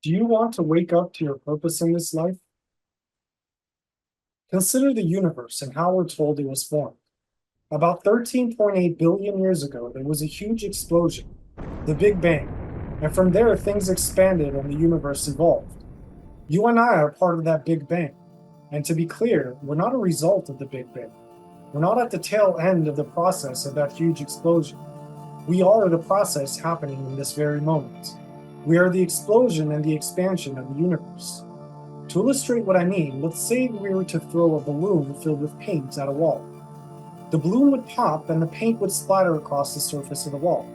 Do you want to wake up to your purpose in this life? Consider the universe and how we're told it was formed. About 13.8 billion years ago, there was a huge explosion, the Big Bang, and from there things expanded and the universe evolved. You and I are part of that Big Bang, and to be clear, we're not a result of the Big Bang. We're not at the tail end of the process of that huge explosion. We are the process happening in this very moment. We are the explosion and the expansion of the universe. To illustrate what I mean, let's say we were to throw a balloon filled with paint at a wall. The balloon would pop and the paint would splatter across the surface of the wall.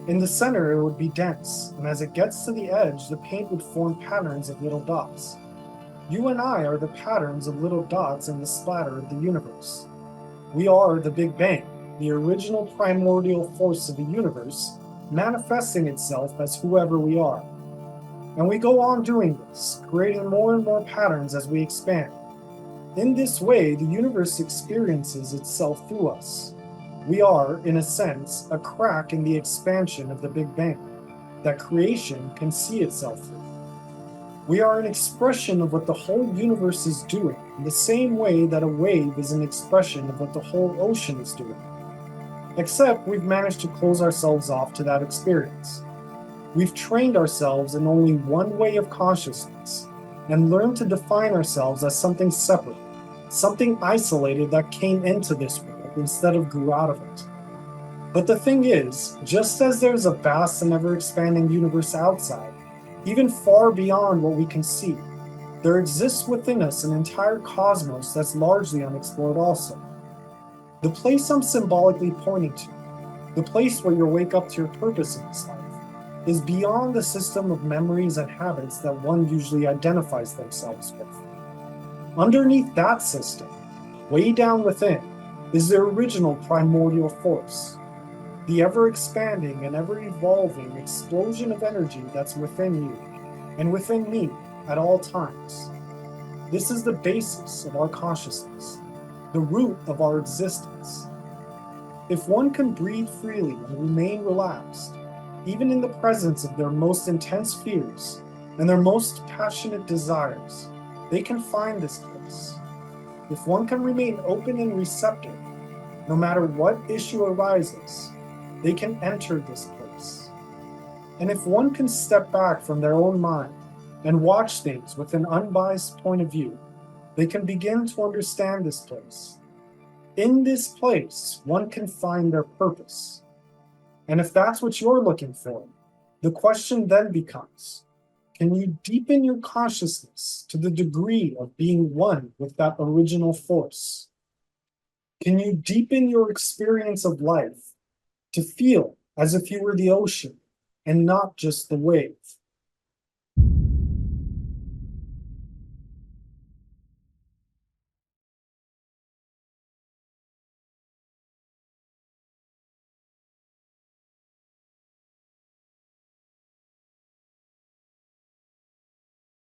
In the center, it would be dense, and as it gets to the edge, the paint would form patterns of little dots. You and I are the patterns of little dots in the splatter of the universe. We are the Big Bang, the original primordial force of the universe, manifesting itself as whoever we are. And we go on doing this, creating more and more patterns as we expand. In this way, the universe experiences itself through us. We are, in a sense, a crack in the expansion of the Big Bang that creation can see itself through. We are an expression of what the whole universe is doing, in the same way that a wave is an expression of what the whole ocean is doing. Except we've managed to close ourselves off to that experience. We've trained ourselves in only one way of consciousness and learned to define ourselves as something separate, something isolated that came into this world instead of grew out of it. But the thing is, just as there's a vast and ever-expanding universe outside, even far beyond what we can see, there exists within us an entire cosmos that's largely unexplored also. The place I'm symbolically pointing to, the place where you'll wake up to your purpose in this life, is beyond the system of memories and habits that one usually identifies themselves with. Underneath that system, way down within, is the original primordial force, the ever-expanding and ever-evolving explosion of energy that's within you and within me at all times. This is the basis of our consciousness, the root of our existence. If one can breathe freely and remain relaxed, even in the presence of their most intense fears and their most passionate desires, they can find this place. If one can remain open and receptive, no matter what issue arises, they can enter this place. And if one can step back from their own mind and watch things with an unbiased point of view, they can begin to understand this place. In this place, one can find their purpose. And if that's what you're looking for, the question then becomes, can you deepen your consciousness to the degree of being one with that original force? Can you deepen your experience of life to feel as if you were the ocean and not just the wave?